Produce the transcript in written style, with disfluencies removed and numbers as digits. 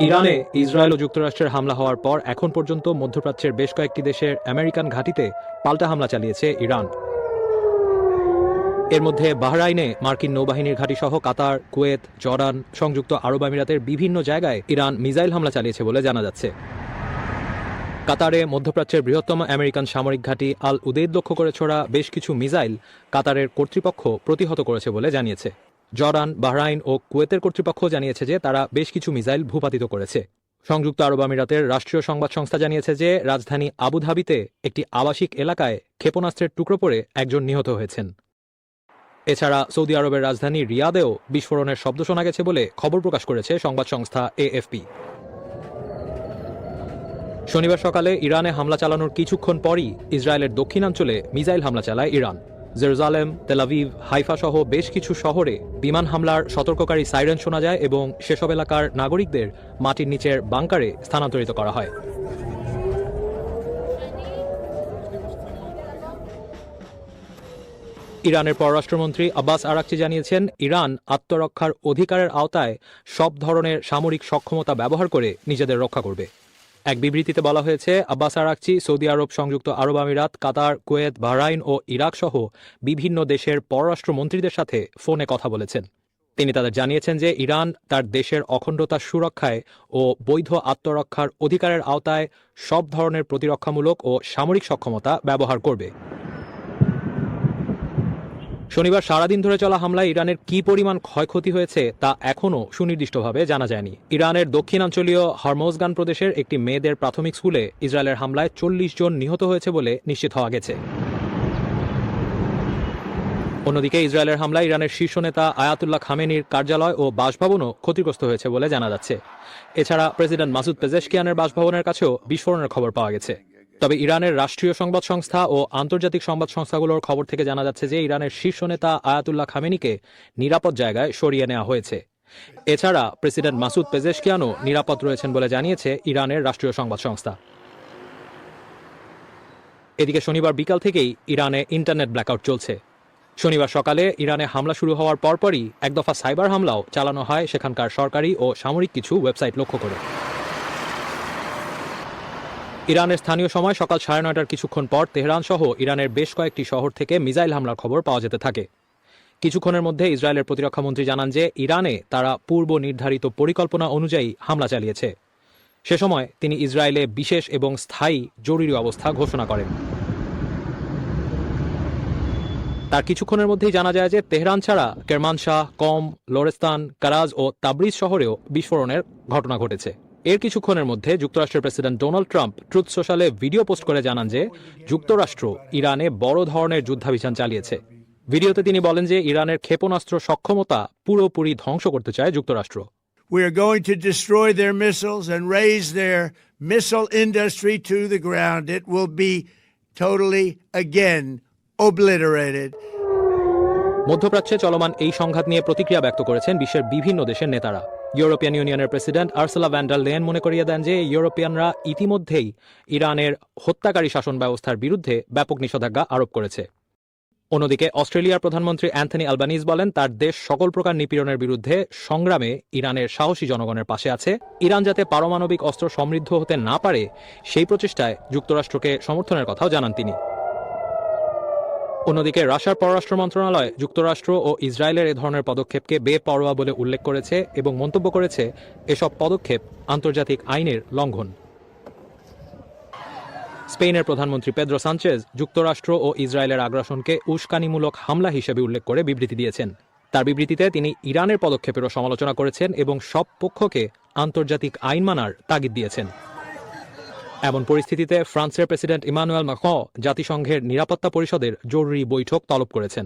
ইরানে ইসরায়েল ও যুক্তরাষ্ট্রের হামলা হওয়ার পর এখন পর্যন্ত মধ্যপ্রাচ্যের বেশ কয়েকটি দেশের আমেরিকান ঘাঁটিতে পাল্টা হামলা চালিয়েছে ইরান। এর মধ্যে বাহরাইনে মার্কিন নৌবাহিনীর ঘাঁটি সহ কাতার, কুয়েত, জর্ডান, সংযুক্ত আরব আমিরাতের বিভিন্ন জায়গায় ইরান মিসাইল হামলা চালিয়েছে বলে জানা যাচ্ছে। কাতারে মধ্যপ্রাচ্যের বৃহত্তম আমেরিকান সামরিক ঘাঁটি আল উদেইদ লক্ষ্য করে ছোড়া বেশ কিছু মিসাইল কাতারের কর্তৃপক্ষ প্রতিহত করেছে বলে জানিয়েছে। জর্ডান, বাহরাইন ও কুয়েতের কর্তৃপক্ষ জানিয়েছে যে তারা বেশ কিছু মিসাইল ভূপাতিত করেছে। সংযুক্ত আরব আমিরাতের রাষ্ট্রীয় সংবাদ সংস্থা জানিয়েছে যে রাজধানী আবুধাবিতে একটি আবাসিক এলাকায় ক্ষেপণাস্ত্রের টুকরো পড়ে একজন নিহত হয়েছেন। এছাড়া সৌদি আরবের রাজধানী রিয়াদেও বিস্ফোরণের শব্দ শোনা গেছে বলে খবর প্রকাশ করেছে সংবাদ সংস্থা এএফপি। শনিবার সকালে ইরানে হামলা চালানোর কিছুক্ষণ পরই ইসরায়েলের দক্ষিণাঞ্চলে মিসাইল হামলা চালায় Iran. Jerusalem, Tel Aviv, Haifa সহ বেশ কিছু শহরে বিমান হামলার সতর্ককারী সাইরেন শোনা যায় এবং সেসব এলাকার নাগরিকদের মাটির নিচের বাংকারে স্থানান্তরিত করা হয়। ইরানের পররাষ্ট্রমন্ত্রী আব্বাস আরাকচি জানিয়েছেন, ইরান আত্মরক্ষার অধিকারের আওতায় সব ধরনের সামরিক সক্ষমতা ব্যবহার করে নিজেদের রক্ষা করবে। এক বিবৃতিতে বলা হয়েছে, আব্বাস আরাকচি সৌদি আরব, সংযুক্ত আরব আমিরাত, কাতার, কুয়েত, বাহরাইন ও ইরাক সহ বিভিন্ন দেশের পররাষ্ট্রমন্ত্রীদের সাথে ফোনে কথা বলেছেন। তিনি তাদের জানিয়েছেন যে ইরান তার দেশের অখণ্ডতা সুরক্ষায় ও বৈধ আত্মরক্ষার অধিকারের আওতায় সব ধরনের প্রতিরক্ষামূলক ও সামরিক সক্ষমতা ব্যবহার করবে। শনিবার সারাদিন ধরে চলা হামলায় ইরানের কি পরিমাণ ক্ষয়ক্ষতি হয়েছে তা এখনও সুনির্দিষ্টভাবে জানা যায়নি। ইরানের দক্ষিণাঞ্চলীয় হরমোজগান প্রদেশের একটি মেয়েদের প্রাথমিক স্কুলে ইসরায়েলের হামলায় 40 জন নিহত হয়েছে বলে নিশ্চিত হওয়া গেছে। অন্যদিকে ইসরায়েলের হামলায় ইরানের শীর্ষ নেতা আয়াতুল্লাহ খামেনির কার্যালয় ও বাসভবনও ক্ষতিগ্রস্ত হয়েছে বলে জানা যাচ্ছে। এছাড়া প্রেসিডেন্ট মাসুদ পেজেশকিয়ানের বাসভবনের কাছেও বিস্ফোরণের খবর পাওয়া গেছে। তবে ইরানের রাষ্ট্রীয় সংবাদ সংস্থা ও আন্তর্জাতিক সংবাদ সংস্থাগুলোর খবর থেকে জানা যাচ্ছে যে ইরানের শীর্ষ নেতা আয়াতুল্লাহ খামেনিকে নিরাপদ জায়গায় সরিয়ে নেওয়া হয়েছে। এছাড়া প্রেসিডেন্ট মাসুদ পেজেশকিয়ানও নিরাপদ রয়েছেন বলে জানিয়েছে ইরানের রাষ্ট্রীয় সংবাদ সংস্থা। এদিকে শনিবার বিকাল থেকেই ইরানে ইন্টারনেট ব্ল্যাকআউট চলছে। শনিবার সকালে ইরানে হামলা শুরু হওয়ার পরপরই এক দফা সাইবার হামলাও চালানো হয় সেখানকার সরকারি ও সামরিক কিছু ওয়েবসাইট লক্ষ্য করে। ইরানের স্থানীয় সময় সকাল 9:30টার কিছুক্ষণ পর তেহরান সহ ইরানের বেশ কয়েকটি শহর থেকে মিসাইল হামলার খবর পাওয়া যেতে থাকে। কিছুক্ষণের মধ্যে ইসরায়েলের প্রতিরক্ষামন্ত্রী জানান যে ইরানে তারা পূর্ব নির্ধারিত পরিকল্পনা অনুযায়ী হামলা চালিয়েছে। সে সময় তিনি ইসরায়েলে বিশেষ এবং স্থায়ী জরুরি অবস্থা ঘোষণা করেন। তার কিছুক্ষণের মধ্যেই জানা যায় যে তেহরান ছাড়া কেরমানশাহ, কম, লোরেস্তান, কারাজ ও তাবরিজ শহরেও বিস্ফোরণের ঘটনা ঘটেছে। এর কিছুক্ষণের মধ্যে যুক্তরাষ্ট্রের প্রেসিডেন্ট ডোনাল্ড ট্রাম্প ট্রুথ সোশ্যালে ভিডিও পোস্ট করে জানান যে যুক্তরাষ্ট্র ইরানে বড় ধরনের যুদ্ধাভিযান চালিয়েছে। ভিডিওতে তিনি বলেন যে ইরানের ক্ষেপণাস্ত্র সক্ষমতা পুরোপুরি ধ্বংস করতে চায় যুক্তরাষ্ট্র। We are going to destroy their missiles and raise their missile industry to the ground. It will be totally, again, obliterated. মধ্যপ্রাচ্যে চলমান এই সংঘাত নিয়ে প্রতিক্রিয়া ব্যক্ত করেছেন বিশ্বের বিভিন্ন দেশের নেতারা। ইউরোপিয়ান ইউনিয়নের প্রেসিডেন্ট আর্সেলা ভ্যান ডার লেয়েন মনে করিয়ে দেন যে ইউরোপিয়ানরা ইতিমধ্যেই ইরানের হত্যাকারী শাসন ব্যবস্থার বিরুদ্ধে ব্যাপক নিষেধাজ্ঞা আরোপ করেছে। অন্যদিকে অস্ট্রেলিয়ার প্রধানমন্ত্রী অ্যান্থনি অ্যালবানিজ বলেন তার দেশ সকল প্রকার নিপীড়নের বিরুদ্ধে সংগ্রামে ইরানের সাহসী জনগণের পাশে আছে। ইরান যাতে পারমাণবিক অস্ত্র সমৃদ্ধ হতে না পারে সেই প্রচেষ্টায় যুক্তরাষ্ট্রকে সমর্থনের কথাও জানান তিনি। অন্যদিকে রাশিয়ার পররাষ্ট্র মন্ত্রণালয় যুক্তরাষ্ট্র ও ইসরায়েলের এ ধরনের পদক্ষেপকে বেপরোয়া বলে উল্লেখ করেছে এবং মন্তব্য করেছে এসব পদক্ষেপ আন্তর্জাতিক আইনের লঙ্ঘন। স্পেনের প্রধানমন্ত্রী পেদ্রো সানচেজ যুক্তরাষ্ট্র ও ইসরায়েলের আগ্রাসনকে উস্কানিমূলক হামলা হিসেবে উল্লেখ করে বিবৃতি দিয়েছেন। তার বিবৃতিতে তিনি ইরানের পদক্ষেপেরও সমালোচনা করেছেন এবং সব পক্ষকে আন্তর্জাতিক আইন মানার তাগিদ দিয়েছেন। এমন পরিস্থিতিতে ফ্রান্সের প্রেসিডেন্ট ইমানুয়েল ম্যাক্রঁ জাতিসংঘের নিরাপত্তা পরিষদের জরুরি বৈঠক তলব করেছেন।